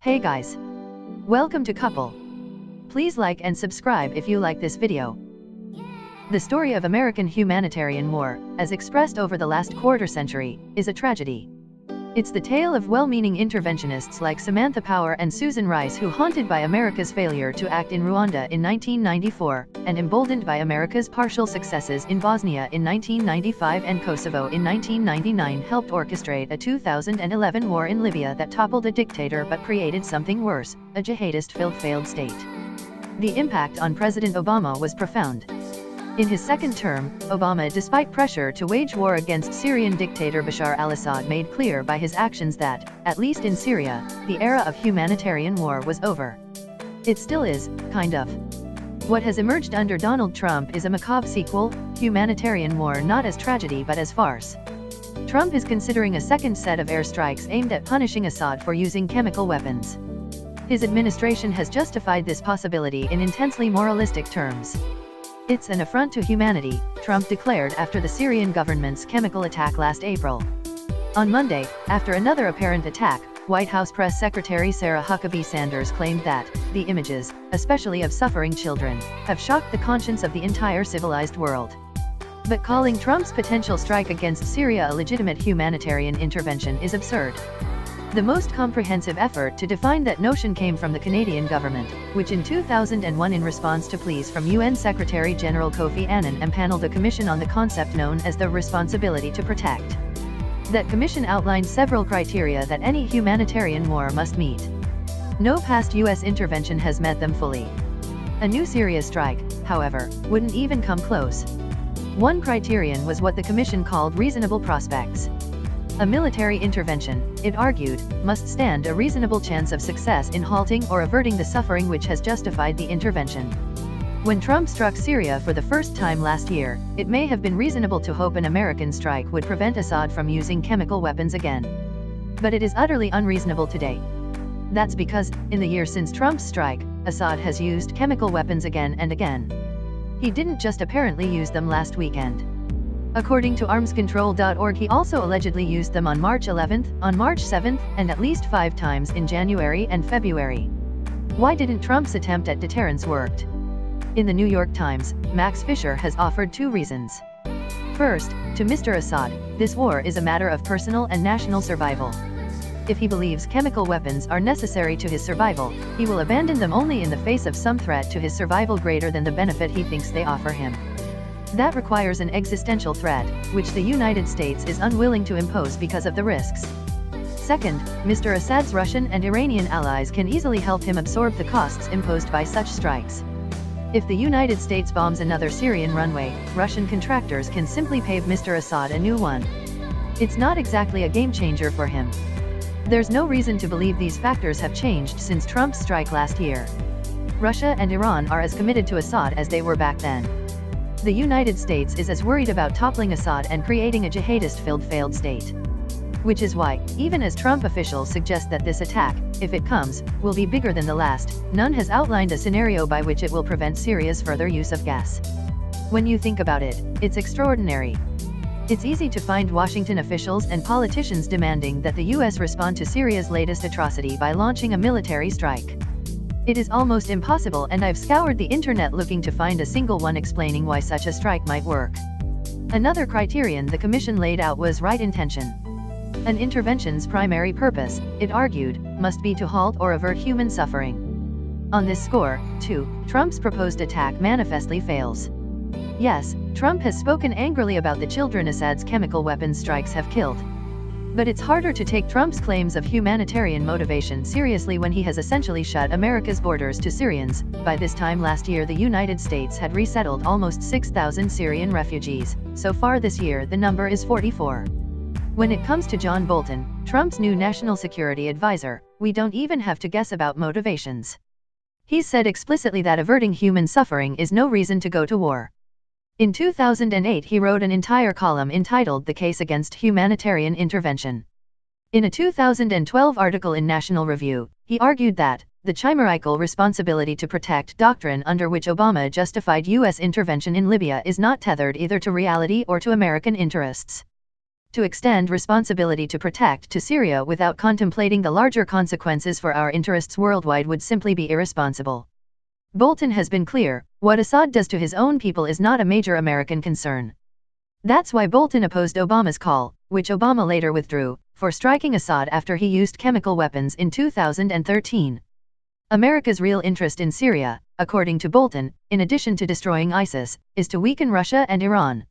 Hey guys! Welcome to Couple. Please like and subscribe if you like this video. The story of American humanitarian war, as expressed over the last quarter century, is a tragedy. It's the tale of well-meaning interventionists like Samantha Power and Susan Rice who, haunted by America's failure to act in Rwanda in 1994, and emboldened by America's partial successes in Bosnia in 1995 and Kosovo in 1999, helped orchestrate a 2011 war in Libya that toppled a dictator but created something worse, a jihadist-filled failed state. The impact on President Obama was profound. In his second term, Obama, despite pressure to wage war against Syrian dictator Bashar al-Assad, made clear by his actions that, at least in Syria, the era of humanitarian war was over. It still is, kind of. What has emerged under Donald Trump is a macabre sequel, humanitarian war not as tragedy but as farce. Trump is considering a second set of airstrikes aimed at punishing Assad for using chemical weapons. His administration has justified this possibility in intensely moralistic terms. It's an affront to humanity, Trump declared after the Syrian government's chemical attack last April. On Monday, after another apparent attack, White House Press Secretary Sarah Huckabee Sanders claimed that the images, especially of suffering children, have shocked the conscience of the entire civilized world. But calling Trump's potential strike against Syria a legitimate humanitarian intervention is absurd. The most comprehensive effort to define that notion came from the Canadian government, which in 2001, in response to pleas from UN Secretary-General Kofi Annan, empaneled a commission on the concept known as the responsibility to protect. That commission outlined several criteria that any humanitarian war must meet. No past US intervention has met them fully. A new Syria strike, however, wouldn't even come close. One criterion was what the commission called reasonable prospects. A military intervention, it argued, must stand a reasonable chance of success in halting or averting the suffering which has justified the intervention. When Trump struck Syria for the first time last year, it may have been reasonable to hope an American strike would prevent Assad from using chemical weapons again. But it is utterly unreasonable today. That's because, in the year since Trump's strike, Assad has used chemical weapons again and again. He didn't just apparently use them last weekend. According to armscontrol.org, he also allegedly used them on March 11th, on March 7th, and at least 5 times in January and February. Why didn't Trump's attempt at deterrence worked? In the New York Times, Max Fisher has offered 2 reasons. First, to Mr. Assad, this war is a matter of personal and national survival. If he believes chemical weapons are necessary to his survival, he will abandon them only in the face of some threat to his survival greater than the benefit he thinks they offer him. That requires an existential threat, which the United States is unwilling to impose because of the risks. Second, Mr. Assad's Russian and Iranian allies can easily help him absorb the costs imposed by such strikes. If the United States bombs another Syrian runway, Russian contractors can simply pave Mr. Assad a new one. It's not exactly a game changer for him. There's no reason to believe these factors have changed since Trump's strike last year. Russia and Iran are as committed to Assad as they were back then. The United States is as worried about toppling Assad and creating a jihadist-filled failed state. Which is why, even as Trump officials suggest that this attack, if it comes, will be bigger than the last, none has outlined a scenario by which it will prevent Syria's further use of gas. When you think about it, it's extraordinary. It's easy to find Washington officials and politicians demanding that the US respond to Syria's latest atrocity by launching a military strike. It is almost impossible, and I've scoured the internet looking to find a single one explaining why such a strike might work. Another criterion the commission laid out was right intention. An intervention's primary purpose, it argued, must be to halt or avert human suffering. On this score, too, Trump's proposed attack manifestly fails. Yes, Trump has spoken angrily about the children Assad's chemical weapons strikes have killed. But it's harder to take Trump's claims of humanitarian motivation seriously when he has essentially shut America's borders to Syrians. By this time last year, the United States had resettled almost 6,000 Syrian refugees. So far this year, the number is 44. When it comes to John Bolton, Trump's new national security advisor, we don't even have to guess about motivations. He's said explicitly that averting human suffering is no reason to go to war. In 2008, he wrote an entire column entitled The Case Against Humanitarian Intervention. In a 2012 article in National Review, he argued that the chimerical responsibility to protect doctrine under which Obama justified U.S. intervention in Libya is not tethered either to reality or to American interests. to extend responsibility to protect to Syria without contemplating the larger consequences for our interests worldwide would simply be irresponsible. Bolton has been clear, what Assad does to his own people is not a major American concern. That's why Bolton opposed Obama's call, which Obama later withdrew, for striking Assad after he used chemical weapons in 2013. America's real interest in Syria, according to Bolton, in addition to destroying ISIS, is to weaken Russia and Iran.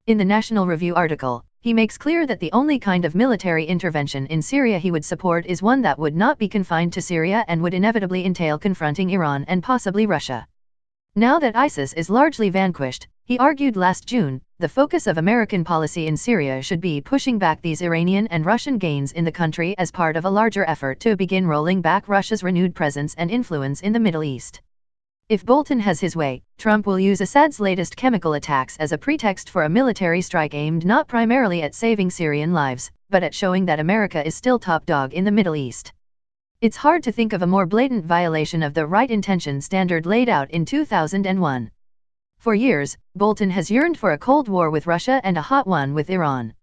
In the National Review article, he makes clear that the only kind of military intervention in Syria he would support is one that would not be confined to Syria and would inevitably entail confronting Iran and possibly Russia. Now that ISIS is largely vanquished, he argued last June, the focus of American policy in Syria should be pushing back these Iranian and Russian gains in the country as part of a larger effort to begin rolling back Russia's renewed presence and influence in the Middle East. If Bolton has his way, Trump will use Assad's latest chemical attacks as a pretext for a military strike aimed not primarily at saving Syrian lives, but at showing that America is still top dog in the Middle East. It's hard to think of a more blatant violation of the right intention standard laid out in 2001. For years, Bolton has yearned for a Cold War with Russia and a hot one with Iran.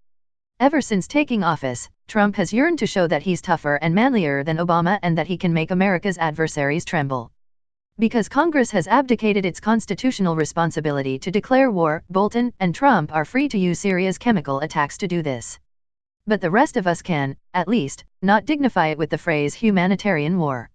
Ever since taking office, Trump has yearned to show that he's tougher and manlier than Obama and that he can make America's adversaries tremble. Because Congress has abdicated its constitutional responsibility to declare war, Bolton and Trump are free to use Syria's chemical attacks to do this. But the rest of us can, at least, not dignify it with the phrase humanitarian war.